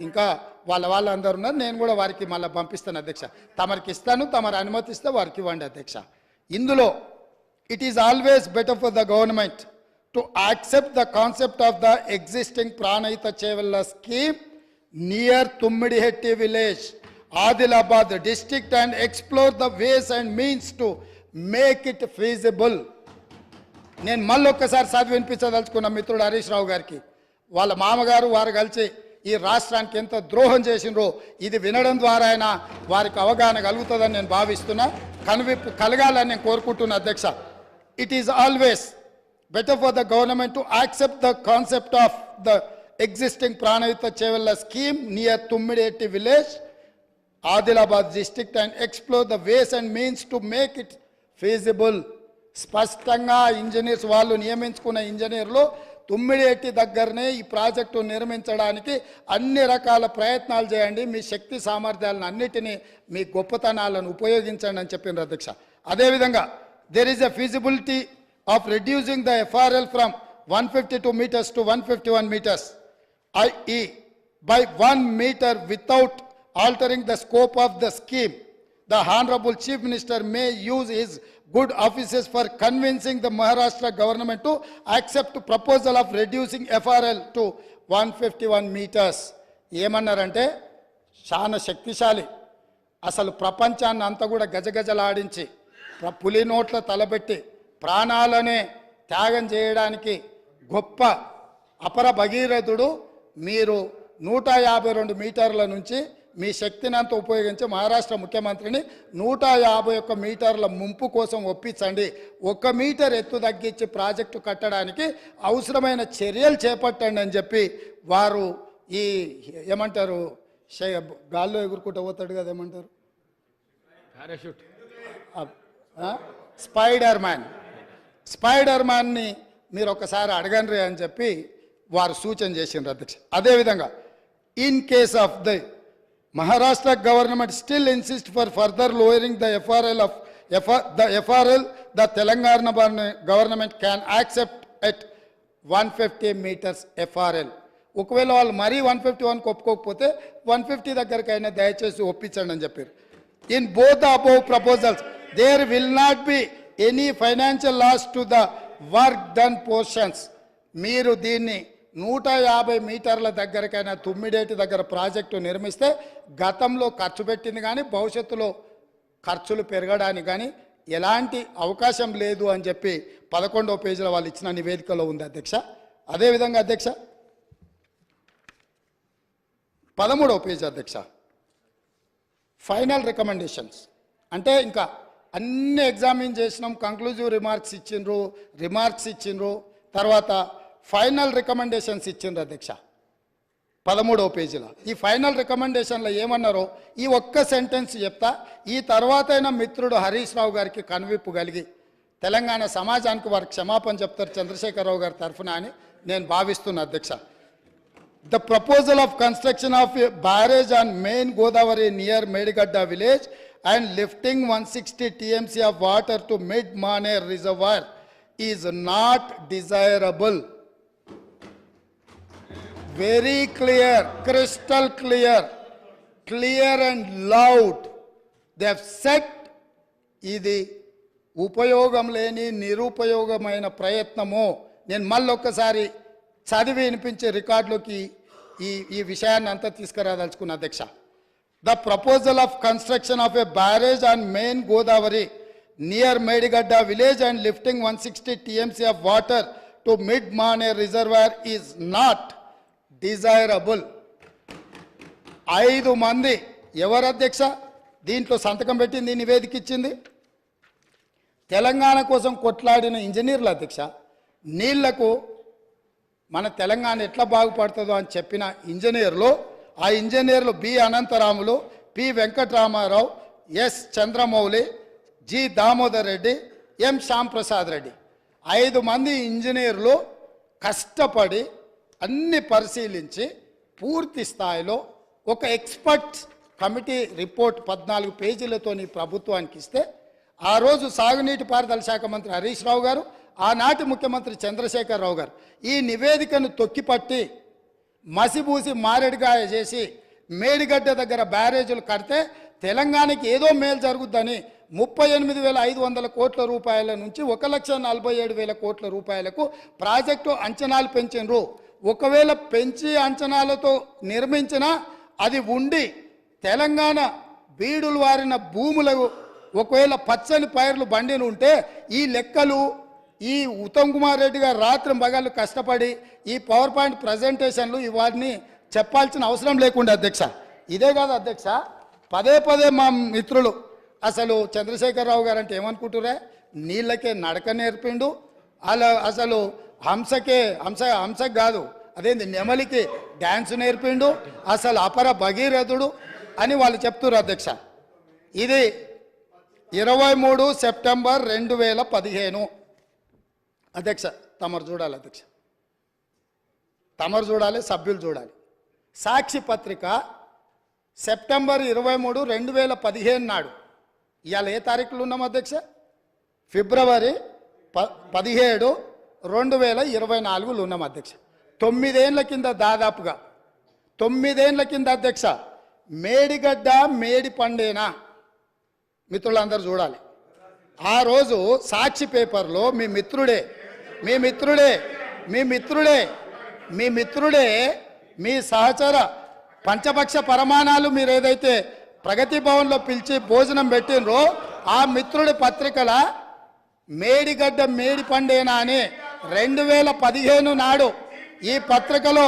ఇంకా వాళ్ళందరూ ఉన్నారు. నేను కూడా వారికి మళ్ళీ పంపిస్తాను అధ్యక్ష. తమరికి ఇస్తాను, తమరు అనుమతిస్తే వారికి ఇవ్వండి అధ్యక్ష. ఇందులో it is always better for the government to accept the concept of the existing Pranahita Chevella scheme near Tummidihatti village, Adilabad district and explore the ways and means to make it feasible. నేను మళ్ళీ ఒక్కసారి చదివి వినిపించదలుచుకున్న మిత్రుడు హరీష్ రావు గారికి, వాళ్ళ మామగారు వారు కలిసి ఈ రాష్ట్రానికి ఎంత ద్రోహం చేసినరో ఇది వినడం ద్వారా అయినా వారికి అవగాహన కలుగుతుందని నేను భావిస్తున్నా. కనువిప్పు కలగాలని నేను కోరుకుంటున్నా అధ్యక్ష. It is always better for the government to accept the concept of the existing Pranavita Chevella scheme near Tummidetti village, Adilabad district, and explore the ways and means to make it feasible. స్పష్టంగా engineers వాళ్ళు నియమించుకున్న ఇంజనీర్లు తుమ్మిడిహెట్టి దగ్గరనే ఈ project నిర్మించడానికి అన్ని రకాల ప్రయత్నాలు చేయండి, మీ శక్తి సామర్థ్యాలను అన్నిటినీ మీ గొప్పతనాలను ఉపయోగించండి అని చెప్పిండ్రు అధ్యక్ష. అదేవిధంగా there is a feasibility of reducing the FRL from 152 meters to 151 meters, i.e. by 1 meter without altering the scope of the scheme. The Honorable Chief Minister may use his good offices for convincing the Maharashtra government to accept proposal of reducing FRL to 151 meters. ఏమన్నారంటే చాలా శక్తిశాలి, అసలు ప్రపంచాన్ని అంతా కూడా గజగజలాడించి పులి నోట్ల తలబెట్టి ప్రాణాలనే త్యాగం చేయడానికి గొప్ప అపర భగీరథుడు. మీరు 152 మీటర్ల నుంచి మీ శక్తిని అంతా ఉపయోగించి మహారాష్ట్ర ముఖ్యమంత్రిని 151 మీటర్ల ముంపు కోసం ఒప్పించండి, 1 మీటర్ ఎత్తు తగ్గించి ప్రాజెక్టు కట్టడానికి అవసరమైన చర్యలు చేపట్టండి అని చెప్పి వారు ఈ ఏమంటారు గాల్లో ఎగురుకుంటూ పోతాడు కదా, ఏమంటారు పారాషూట్, స్పైడర్ మ్యాన్ని మీరు ఒకసారి అడగండి అని చెప్పి వారు సూచన చేసిండ్రు అధ్యక్ష. అదేవిధంగా in case of the Maharashtra government still insist for further lowering the FRL, the Telangana government can accept at 150 meters FRL. ఒకవేళ వాళ్ళు మరీ 151 ఒప్పుకోకపోతే 150 దగ్గరకైనా దయచేసి ఒప్పించండి అని చెప్పారు. In both the above proposals there will not be any financial loss to the work done portions. మీరు దీన్ని 150 మీటర్ల దగ్గరకైనా తుమ్మిడేటి దగ్గర ప్రాజెక్టు నిర్మిస్తే గతంలో ఖర్చు పెట్టింది కానీ భవిష్యత్తులో ఖర్చులు పెరగడానికి కానీ ఎలాంటి అవకాశం లేదు అని చెప్పి 11వ పేజీలో వాళ్ళు ఇచ్చిన నివేదికలో ఉంది అధ్యక్ష. అదేవిధంగా అధ్యక్ష 13వ పేజీ అధ్యక్ష, ఫైనల్ రికమెండేషన్స్ అంటే ఇంకా అన్ని ఎగ్జామిన్ చేసినాం, కంక్లూజివ్ రిమార్క్స్ ఇచ్చిండ్రు, తర్వాత ఫైనల్ రికమెండేషన్స్ ఇచ్చిండ్రు అధ్యక్ష 13వ పేజీలో. ఈ ఫైనల్ రికమెండేషన్లో ఏమన్నారో ఈ ఒక్క సెంటెన్స్ చెప్తా, ఈ తర్వాత అయినా మిత్రుడు హరీష్ రావు గారికి కనువిప్పు కలిగి తెలంగాణ సమాజానికి వారు క్షమాపణ చెప్తారు చంద్రశేఖరరావు గారి తరఫున అని నేను భావిస్తున్నా అధ్యక్ష. The proposal of construction of a barrage on main Godavari near Medigadda village and lifting 160 TMC of water to mid-Maner reservoir is not desirable. Very clear, crystal clear and loud. They have said ఇది ఉపయోగం లేని నిరుపయోగమైన ప్రయత్నము. నేను మళ్ళొక్కసారి చదివి వినిపించే రికార్డులోకి ఈ విషయాన్ని అంతా తీసుకురాదలుచుకున్న అధ్యక్ష. The proposal of construction of a barrage on main Godavari near Medigadda village and lifting 160 TMC of water to mid-Maner reservoir is not desirable. 5 మంది ఎవరు అధ్యక్ష దీంట్లో సంతకం పెట్టింది, నివేదిక ఇచ్చింది? తెలంగాణ కోసం కొట్లాడిన ఇంజనీర్లు అధ్యక్ష. నీళ్లకు మన తెలంగాణ ఎట్లా బాగుపడుతుందో అని చెప్పిన ఇంజనీర్లు, ఆ ఇంజనీర్లు B Anantharamulu, P Venkataramarao, S Chandramouli, G Damodar Reddy, M Shyamprasad Reddy, 5 మంది ఇంజనీర్లు కష్టపడి అన్ని పరిశీలించి పూర్తి స్థాయిలో ఒక ఎక్స్పర్ట్ కమిటీ రిపోర్ట్ 14 పేజీలతో ప్రభుత్వానికి ఇస్తే ఆ రోజు సాగునీటి పారుదల శాఖ మంత్రి హరీష్ రావు గారు, ఆనాటి ముఖ్యమంత్రి చంద్రశేఖరరావు గారు ఈ నివేదికను తొక్కిపట్టి మసిబూసి మారేడుకాయ చేసి మేడిగడ్డ దగ్గర బ్యారేజీలు కడితే తెలంగాణకి ఏదో మేలు జరుగుద్దని 38,500 కోట్ల రూపాయల నుంచి 1,47,000 కోట్ల రూపాయలకు ప్రాజెక్టు అంచనాలు పెంచినరు. ఒకవేళ పెంచి అంచనాలతో నిర్మించిన అది ఉండి తెలంగాణ బీడులు వారిన భూములకు ఒకవేళ పచ్చని పైర్లు బండిని ఉంటే ఈ లెక్కలు ఈ ఉత్తమ్ కుమార్ రెడ్డి గారు రాత్రి మగళ్ళు కష్టపడి ఈ పవర్ పాయింట్ ప్రజెంటేషన్లు ఇవన్నీ చెప్పాల్సిన అవసరం లేకుండా అధ్యక్ష. ఇదే కాదు అధ్యక్ష, పదే పదే మా మిత్రులు అసలు చంద్రశేఖరరావు గారు అంటే ఏమనుకుంటురే, నీళ్ళకే నడక నేర్పిండు, అలా అసలు హంసకి కాదు అదేంది నెమలికి డ్యాన్స్ నేర్పిండు, అసలు అపర భగీరథుడు అని వాళ్ళు చెప్తున్నారు అధ్యక్ష. ఇది 23 సెప్టెంబర్ 2015 అధ్యక్ష. తమరు చూడాలి అధ్యక్ష, తమరు చూడాలి, సభ్యులు చూడాలి. సాక్షి పత్రిక సెప్టెంబర్ 23, 2015 నాడు, ఇవాళ ఏ తారీఖులు ఉన్నాం అధ్యక్ష? ఫిబ్రవరి 17, 2024 ఉన్నాం అధ్యక్ష. 9 ఏళ్ల కింద, దాదాపుగా 9 ఏళ్ల కింద అధ్యక్ష, మేడిగడ్డ మేడి పండేనా మిత్రులందరూ చూడాలి. ఆ రోజు సాక్షి పేపర్లో మీ సహచర పంచపక్ష పరమాణాలు మీరు ఏదైతే ప్రగతి భవన్లో పిలిచి భోజనం పెట్టినరో ఆ మిత్రుడి పత్రికల మేడిగడ్డ మేడి పండేనా అని 2015 నాడు ఈ పత్రికలో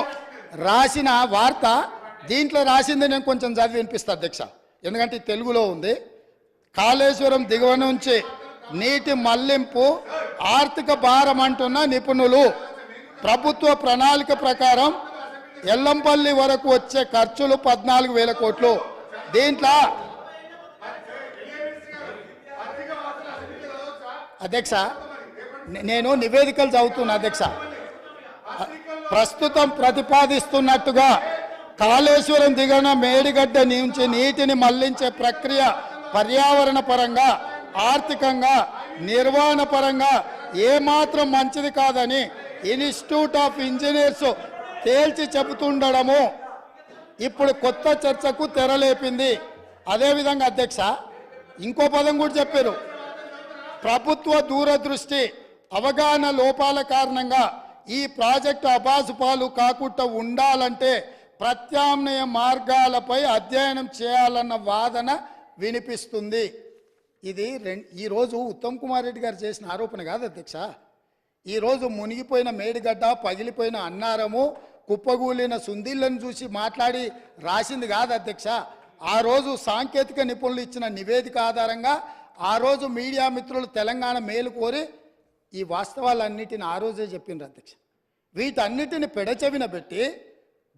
రాసిన వార్త, దీంట్లో రాసింది నేను కొంచెం చదివి వినిపిస్తా అధ్యక్ష, ఎందుకంటే తెలుగులో ఉంది. కాళేశ్వరం దిగువ నుంచి నీటి మళ్లింపు ఆర్థిక భారం అంటున్న నిపుణులు. ప్రభుత్వ ప్రణాళిక ప్రకారం ఎల్లంపల్లి వరకు వచ్చే ఖర్చులు 14,000 కోట్లు. దీంట్లో అధ్యక్ష నేను నివేదికలు చదువుతున్నా అధ్యక్ష. ప్రస్తుతం ప్రతిపాదిస్తున్నట్టుగా కాళేశ్వరం దిగువన మేడిగడ్డ నుంచి నీటిని మళ్లించే ప్రక్రియ పర్యావరణ పరంగా, ఆర్థికంగా, నిర్వహణ పరంగా ఏమాత్రం మంచిది కాదని ఇన్స్టిట్యూట్ ఆఫ్ ఇంజనీర్స్ తేల్చి చెబుతుండడము ఇప్పుడు కొత్త చర్చకు తెరలేపింది. అదేవిధంగా అధ్యక్ష ఇంకో పదం కూడా చెప్పారు, ప్రభుత్వ దూరదృష్టి అవగాహన లోపాల కారణంగా ఈ ప్రాజెక్టు అబాసుపాలు కాకుండా ఉండాలంటే ప్రత్యామ్నాయ మార్గాలపై అధ్యయనం చేయాలన్న వాదన వినిపిస్తుంది. ఇది ఈరోజు ఉత్తమ్ కుమార్ రెడ్డి గారు చేసిన ఆరోపణ కాదు అధ్యక్ష. ఈరోజు మునిగిపోయిన మేడిగడ్డ, పగిలిపోయిన అన్నారము, కుప్పగూలిన సుందిళ్లను చూసి మాట్లాడి రాసింది కాదు అధ్యక్ష. ఆ రోజు సాంకేతిక నిపుణులు ఇచ్చిన నివేదిక ఆధారంగా ఆ రోజు మీడియా మిత్రులు తెలంగాణ మేలు కోరి ఈ వాస్తవాలన్నిటిని ఆ రోజే చెప్పిండ్రు అధ్యక్ష. వీటన్నిటిని పెడచెవిన పెట్టి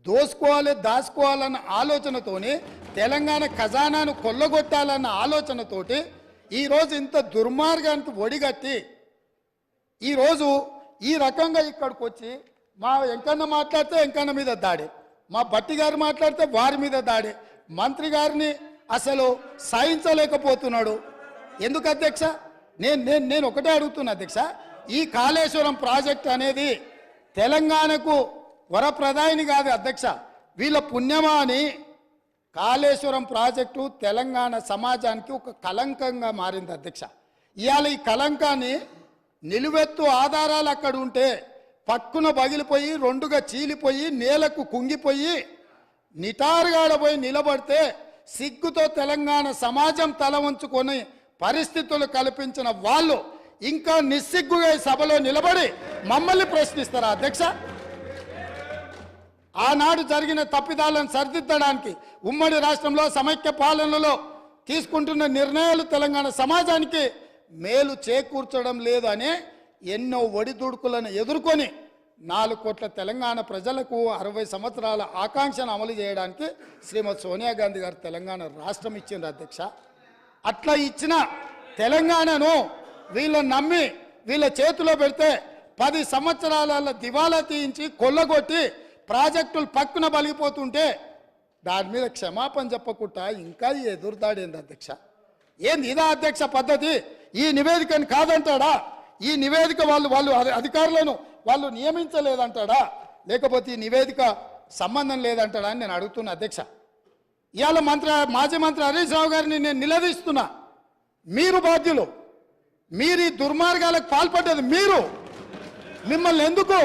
దాచుకోవాలన్న ఆలోచనతోని, తెలంగాణ ఖజానాను కొల్లగొట్టాలన్న ఆలోచనతోటి ఈరోజు ఇంత దుర్మార్గానికి ఒడిగట్టి ఈరోజు ఈ రకంగా ఇక్కడికి వచ్చి మా వెంకన్న మాట్లాడితే వెంకన్న మీద దాడి, మా భట్టి గారు మాట్లాడితే వారి మీద దాడి, మంత్రి గారిని అసలు సహించలేకపోతున్నాడు. ఎందుకు అధ్యక్ష? నేను ఒకటే అడుగుతున్నా అధ్యక్ష, ఈ కాళేశ్వరం ప్రాజెక్ట్ అనేది తెలంగాణకు వరప్రదాయిని కాదు అధ్యక్ష, వీళ్ళ పుణ్యమా అని కాళేశ్వరం ప్రాజెక్టు తెలంగాణ సమాజానికి ఒక కలంకంగా మారింది అధ్యక్ష. ఇవాళ ఈ కలంకాన్ని నిలువెత్తు ఆధారాలు అక్కడ ఉంటే పక్కున పగిలిపోయి, రెండుగా చీలిపోయి, నేలకు కుంగిపోయి, నిటారుగాడపోయి నిలబడితే సిగ్గుతో తెలంగాణ సమాజం తల వంచుకొని పరిస్థితులు కల్పించిన వాళ్ళు ఇంకా నిస్సిగ్గుగా సభలో నిలబడి మమ్మల్ని ప్రశ్నిస్తారా అధ్యక్ష? ఆనాడు జరిగిన తప్పిదాలను సరిదిద్దడానికి ఉమ్మడి రాష్ట్రంలో సమైక్య పాలనలో తీసుకుంటున్న నిర్ణయాలు తెలంగాణ సమాజానికి మేలు చేకూర్చడం లేదు అనే ఎన్నో ఒడిదుడుకులను ఎదుర్కొని 4 కోట్ల తెలంగాణ ప్రజలకు 60 సంవత్సరాల ఆకాంక్షను అమలు చేయడానికి శ్రీమతి సోనియా గాంధీ గారు తెలంగాణ రాష్ట్రం ఇచ్చింది అధ్యక్ష. అట్లా ఇచ్చిన తెలంగాణను వీళ్ళని నమ్మి వీళ్ళ చేతిలో పెడితే 10 సంవత్సరాల దివాలా తీయించి కొల్లగొట్టి ప్రాజెక్టులు పక్కున బలిగిపోతుంటే దాని మీద క్షమాపణ చెప్పకుండా ఇంకా ఎదురుదాడేంది అధ్యక్ష? ఏంది ఇదా అధ్యక్ష పద్ధతి? ఈ నివేదికను కాదంటాడా? ఈ నివేదిక వాళ్ళు అధికారులను వాళ్ళు నియమించలేదంటాడా? లేకపోతే ఈ నివేదిక సంబంధం లేదంటాడా అని నేను అడుగుతున్నా అధ్యక్ష. ఇవాళ మాజీ మంత్రి హరీష్ రావు గారిని నేను నిలదీస్తున్నా. మీరు బాధ్యులు, మీరు ఈ దుర్మార్గాలకు పాల్పడ్డది మీరు. మిమ్మల్ని ఎందుకు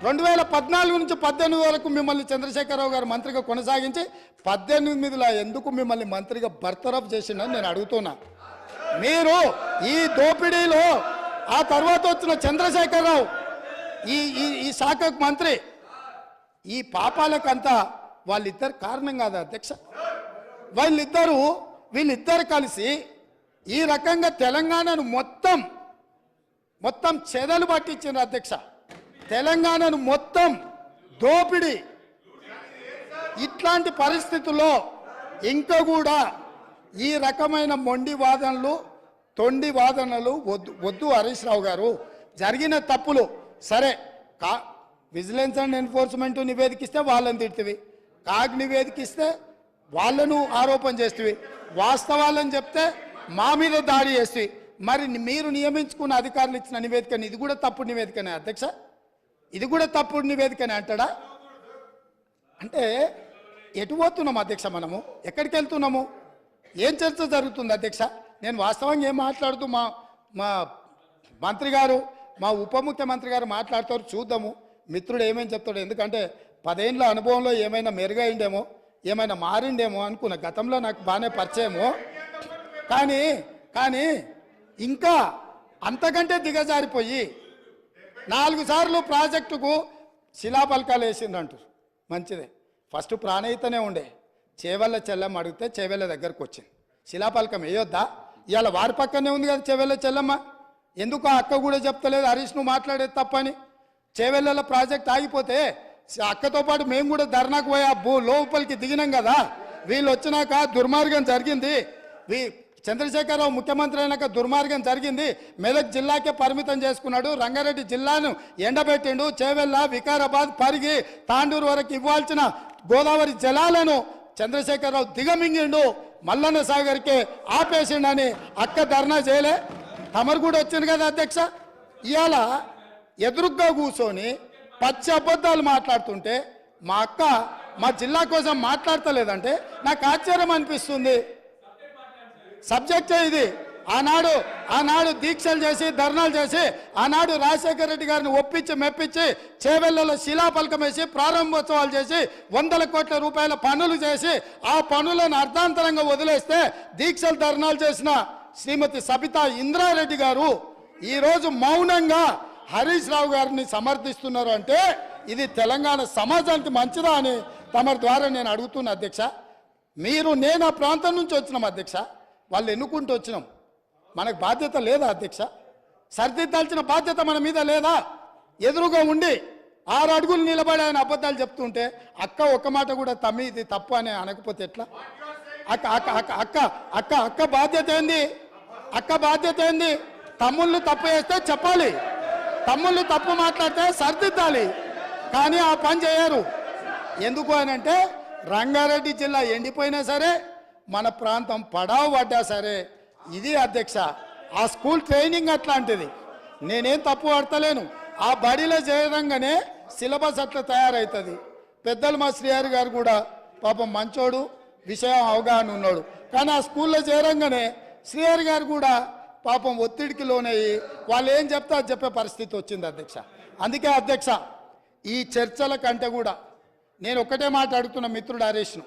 2014 నుంచి 18 వరకు మిమ్మల్ని చంద్రశేఖరరావు గారు మంత్రిగా కొనసాగించి 18లో ఎందుకు మిమ్మల్ని మంత్రిగా బర్తరఫ్ చేసిండని నేను అడుగుతున్నా. మీరు ఈ దోపిడీలో ఆ తర్వాత వచ్చిన చంద్రశేఖరరావు ఈ శాఖకు మంత్రి, ఈ పాపాలకంతా వాళ్ళిద్దరు కారణం కాదా అధ్యక్ష? వీళ్ళిద్దరు కలిసి ఈ రకంగా తెలంగాణను మొత్తం చెదలు పట్టించారు అధ్యక్ష. తెలంగాణను మొత్తం దోపిడీ. ఇట్లాంటి పరిస్థితుల్లో ఇంకా కూడా ఈ రకమైన మొండి వాదనలు, తొండి వాదనలు వద్దు హరీష్ రావు గారు. జరిగిన తప్పులు సరే, విజిలెన్స్ అండ్ ఎన్ఫోర్స్మెంట్ నివేదికిస్తే వాళ్ళని తిడుతుంది, కాగ్ నివేదికిస్తే వాళ్ళను ఆరోపణ చేస్తుంది, వాస్తవాలను చెప్తే మా మీద దాడి చేస్తుంది. మరి మీరు నియమించుకున్న అధికారులు ఇచ్చిన నివేదికని ఇది కూడా తప్పుడు నివేదికనే అధ్యక్ష? ఇది కూడా తప్పుడు నివేదికనే అంటాడా? అంటే ఎటు పోతున్నాం అధ్యక్ష? మనము ఎక్కడికి వెళ్తున్నాము? ఏం చర్చ జరుగుతుంది అధ్యక్ష? నేను వాస్తవంగా ఏం మాట్లాడుతూ మా మంత్రి గారు, మా ఉప ముఖ్యమంత్రి గారు మాట్లాడతారు, చూద్దాము మిత్రుడు ఏమేమి చెప్తాడు. ఎందుకంటే 10 ఏళ్ళ అనుభవంలో ఏమైనా మెరుగైండేమో, ఏమైనా మారిండేమో అనుకున్న. గతంలో నాకు బాగానే పరిచయమో, కానీ ఇంకా అంతకంటే దిగజారిపోయి 4 సార్లు ప్రాజెక్టుకు శిలాపలకాలు వేసిందంటారు. మంచిదే, ఫస్ట్ ప్రాణహితనే ఉండే, చేవెళ్ళ చెల్లమ్మ అడిగితే చేవెళ్ళ దగ్గరకు వచ్చింది. శిలాపలకం వేయొద్దా? ఇవాళ వారి పక్కనే ఉంది కదా చేవెళ్ళ చెల్లమ్మ. ఎందుకు ఆ అక్క కూడా చెప్తలేదు హరీష్ నువ్వు మాట్లాడేది తప్పని? చేవెళ్ళ ప్రాజెక్ట్ ఆగిపోతే అక్కతో పాటు మేము కూడా ధర్నాకు పోయి లోపలికి దిగినాం కదా. వీళ్ళు వచ్చినాక దుర్మార్గం జరిగింది, చంద్రశేఖరరావు ముఖ్యమంత్రి అయినాక దుర్మార్గం జరిగింది. మెదక్ జిల్లాకే పరిమితం చేసుకున్నాడు, రంగారెడ్డి జిల్లాను ఎండబెట్టిండు, చేవెళ్ళ, వికారాబాద్, పరిగి, తాండూరు వరకు ఇవ్వాల్సిన గోదావరి జలాలను చంద్రశేఖరరావు దిగమింగిండు, మల్లన్న సాగర్కే ఆపేసిండని అక్క ధర్నా చేయలే. తమరు కూడా వచ్చింది కదా అధ్యక్ష. ఇవాళ ఎదురుగ్గా కూర్చొని పచ్చి అబద్ధాలు మాట్లాడుతుంటే మా అక్క మా జిల్లా కోసం మాట్లాడతలేదంటే నాకు ఆశ్చర్యం అనిపిస్తుంది. సబ్జెక్టే ఇది. ఆనాడు దీక్షలు చేసి ధర్నాలు చేసి ఆనాడు రాజశేఖర రెడ్డి గారిని ఒప్పించి మెప్పించి చేవెళ్లలో శిలాపలకం వేసి ప్రారంభోత్సవాలు చేసి 100 కోట్ల రూపాయల పనులు చేసి ఆ పనులను అర్ధాంతరంగా వదిలేస్తే దీక్షలు ధర్నాలు చేసిన శ్రీమతి సబితా ఇంద్రారెడ్డి గారు ఈరోజు మౌనంగా హరీష్ రావు గారిని సమర్థిస్తున్నారు. అంటే ఇది తెలంగాణ సమాజానికి మంచిదా అని తమరి ద్వారా నేను అడుగుతున్నా అధ్యక్ష. నేను ఆ ప్రాంతం నుంచి వచ్చినాం అధ్యక్ష, వాళ్ళు ఎన్నుకుంటూ వచ్చినాం, మనకు బాధ్యత లేదా అధ్యక్ష? సరిదిద్దాల్సిన బాధ్యత మన మీద లేదా? ఎదురుగా ఉండి 6 అడుగులు నిలబడి ఆయన అబద్ధాలు చెప్తుంటే అక్క ఒక్క మాట కూడా తమ్మి ఇది తప్పు అని అనకపోతే ఎట్లా? అక్క బాధ్యత ఏంది? అక్క బాధ్యత ఏంది? తమ్ముళ్ళు తప్పు చేస్తే చెప్పాలి, తమ్ముళ్ళు తప్పు మాట్లాడితే సరిదిద్దాలి. కానీ ఆ పని చేయరు. ఎందుకు అని అంటే రంగారెడ్డి జిల్లా ఎండిపోయినా సరే, మన ప్రాంతం పడావు పడ్డా సరే, ఇది అధ్యక్ష ఆ స్కూల్ ట్రైనింగ్ అట్లాంటిది. నేనేం తప్పు పడతలేను. ఆ బడిలో చేరంగానే సిలబస్ అట్లా తయారవుతుంది. పెద్దలు మా శ్రీహరి గారు కూడా పాపం మంచోడు, విషయం అవగాహన ఉన్నాడు. కానీ ఆ స్కూల్లో చేరంగానే శ్రీహరి గారు కూడా పాపం ఒత్తిడికి లోనయ్యి వాళ్ళు ఏం చెప్తే అది చెప్పే పరిస్థితి వచ్చింది అధ్యక్ష. అందుకే అధ్యక్ష ఈ చర్చల కంటే కూడా నేను ఒక్కటే మాట అడుగుతున్న మిత్రుడు హరీష్ను,